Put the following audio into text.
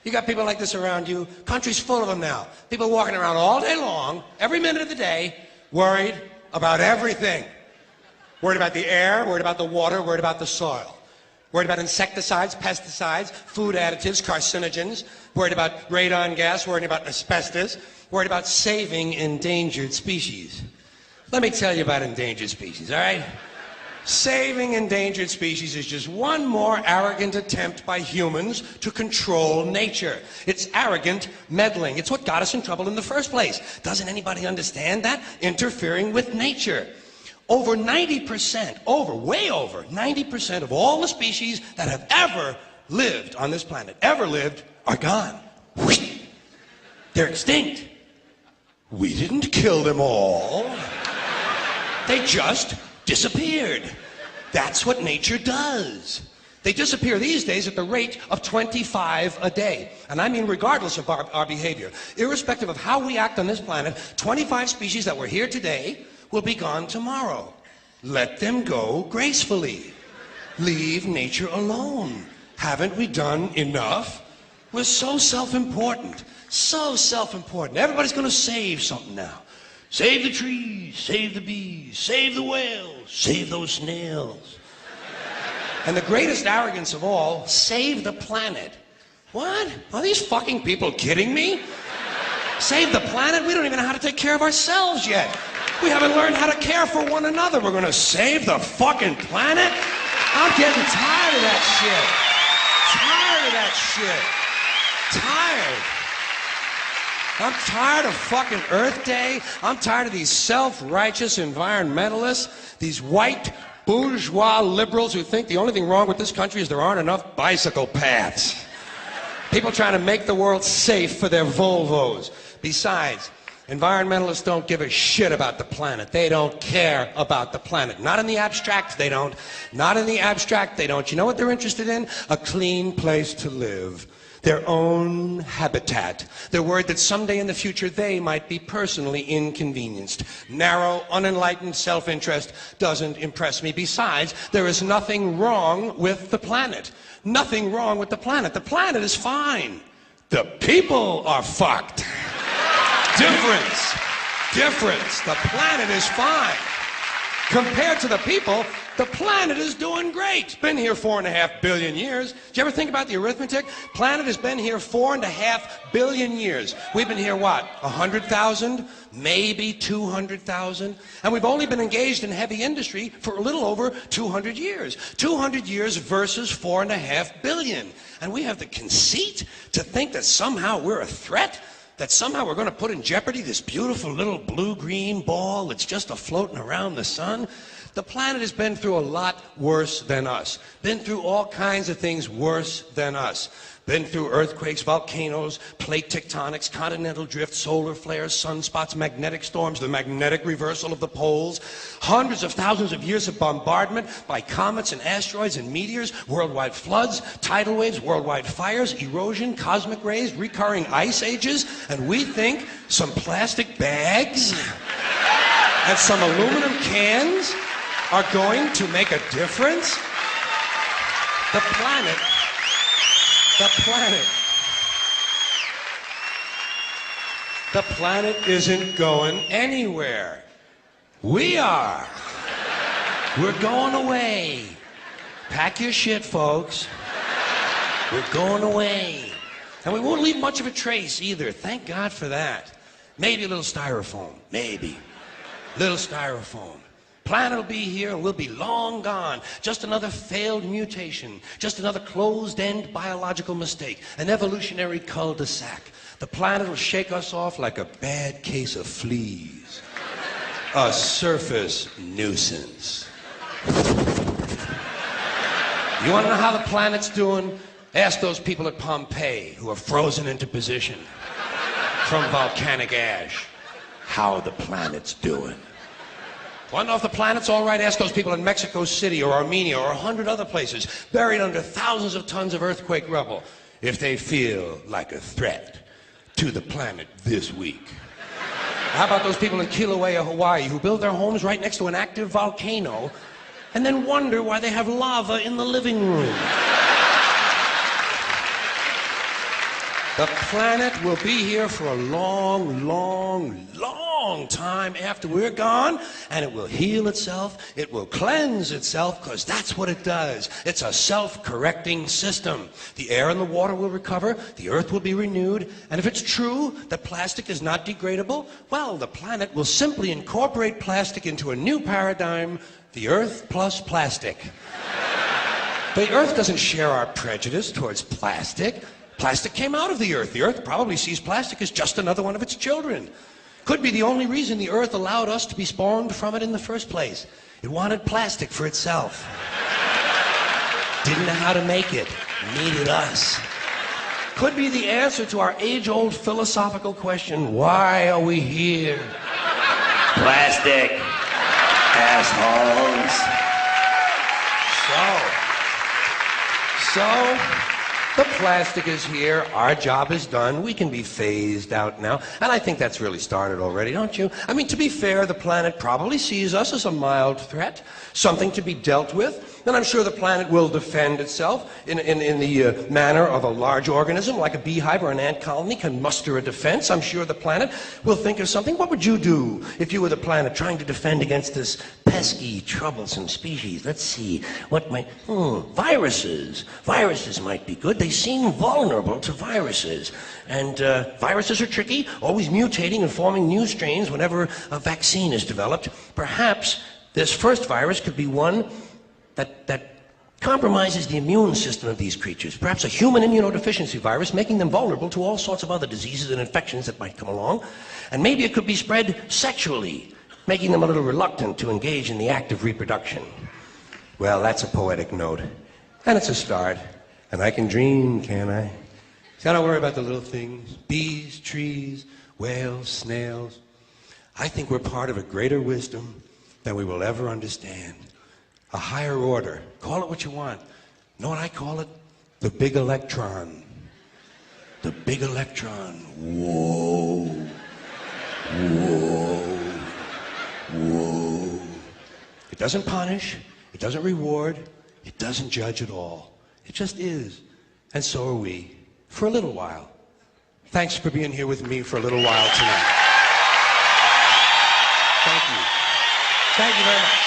You got people like this around you. Country's full of them now. People walking around all day long, every minute of the day, worried about everything. Worried about the air, worried about the water, worried about the soil. Worried about insecticides, pesticides, food additives, carcinogens. Worried about radon gas, worried about asbestos. Worried about saving endangered species. Let me tell you about endangered species, all right? Saving endangered species is just one more arrogant attempt by humans to control nature. It's arrogant meddling. It's what got us in trouble in the first place. Doesn't anybody understand that? Interfering with nature. Over 90%, way over 90% of all the species that have ever lived on this planet, are gone. They're extinct. We didn't kill them all. They just disappeared. That's what nature does. They disappear these days at the rate of 25 a day. And I mean regardless of our behavior. Irrespective of how we act on this planet, 25 species that were here today will be gone tomorrow. Let them go gracefully. Leave nature alone. Haven't we done enough? We're so self-important. So self-important. Everybody's going to save something now. Save the trees, save the bees, save the whales, save those snails. And the greatest arrogance of all, save the planet. What? Are these fucking people kidding me? Save the planet? We don't even know how to take care of ourselves yet. We haven't learned how to care for one another. We're gonna save the fucking planet? I'm getting tired of that shit. Tired of that shit. Tired. I'm tired of fucking Earth Day. I'm tired of these self-righteous environmentalists, these white bourgeois liberals who think the only thing wrong with this country is there aren't enough bicycle paths. People trying to make the world safe for their Volvos. Besides, environmentalists don't give a shit about the planet. They don't care about the planet. Not in the abstract, they don't. Not in the abstract, they don't. You know what they're interested in? A clean place to live. Their own habitat. They're worried that someday in the future they might be personally inconvenienced. Narrow, unenlightened self-interest doesn't impress me. Besides, there is nothing wrong with the planet. Nothing wrong with the planet. The planet is fine. The people are fucked. Difference. Difference. The planet is fine. Compared to the people, the planet is doing great. Been here 4.5 billion years. Did you ever think about the arithmetic? Planet has been here 4.5 billion years. We've been here, what, 100,000? Maybe 200,000? And we've only been engaged in heavy industry for a little over 200 years. 200 years versus 4.5 billion. And we have the conceit to think that somehow we're a threat? That somehow we're going to put in jeopardy this beautiful little blue-green ball that's just a-floating around the sun? The planet has been through a lot worse than us. Been through all kinds of things worse than us. Been through earthquakes, volcanoes, plate tectonics, continental drift, solar flares, sunspots, magnetic storms, the magnetic reversal of the poles, hundreds of thousands of years of bombardment by comets and asteroids and meteors, worldwide floods, tidal waves, worldwide fires, erosion, cosmic rays, recurring ice ages, and we think some plastic bags and some aluminum cans are going to make a difference? The planet isn't going anywhere. We are. We're going away. Pack your shit, folks. We're going away. And we won't leave much of a trace either. Thank God for that. Maybe a little styrofoam. Maybe. Little styrofoam. Planet will be here and we'll be long gone. Just another failed mutation. Just another closed-end biological mistake. An evolutionary cul-de-sac. The planet will shake us off like a bad case of fleas. A surface nuisance. You want to know how the planet's doing? Ask those people at Pompeii who are frozen into position from volcanic ash how the planet's doing. Want to know if the planet's all right? Ask those people in Mexico City or Armenia or 100 other places buried under thousands of tons of earthquake rubble if they feel like a threat to the planet this week. How about those people in Kilauea, Hawaii who build their homes right next to an active volcano and then wonder why they have lava in the living room? The planet will be here for a long, long, long time after we're gone, and it will heal itself, it will cleanse itself, because that's what it does. It's a self-correcting system. The air and the water will recover, the earth will be renewed, and if it's true that plastic is not degradable, well, the planet will simply incorporate plastic into a new paradigm, the earth plus plastic. The earth doesn't share our prejudice towards plastic. Plastic came out of the earth. The earth probably sees plastic as just another one of its children. Could be the only reason the earth allowed us to be spawned from it in the first place. It wanted plastic for itself. Didn't know how to make it. Needed us. Could be the answer to our age-old philosophical question, why are we here? Plastic. Assholes. So, the plastic is here, our job is done, we can be phased out now, and I think that's really started already, don't you? I mean, to be fair, the planet probably sees us as a mild threat, something to be dealt with, and I'm sure the planet will defend itself in the manner of a large organism, like a beehive or an ant colony can muster a defense. I'm sure the planet will think of something. What would you do if you were the planet trying to defend against this pesky, troublesome species? Let's see, what might... viruses. Viruses might be good. They seem vulnerable to viruses. And viruses are tricky, always mutating and forming new strains whenever a vaccine is developed. Perhaps this first virus could be one that compromises the immune system of these creatures. Perhaps a human immunodeficiency virus, making them vulnerable to all sorts of other diseases and infections that might come along. And maybe it could be spread sexually, making them a little reluctant to engage in the act of reproduction. Well, that's a poetic note. And it's a start. And I can dream, can't I? See, I don't worry about the little things. Bees, trees, whales, snails. I think we're part of a greater wisdom than we will ever understand. A higher order. Call it what you want. Know what I call it? The big electron. The big electron. Whoa. Whoa. Whoa. It doesn't punish. It doesn't reward. It doesn't judge at all. It just is. And so are we. For a little while. Thanks for being here with me for a little while tonight. Thank you. Thank you very much.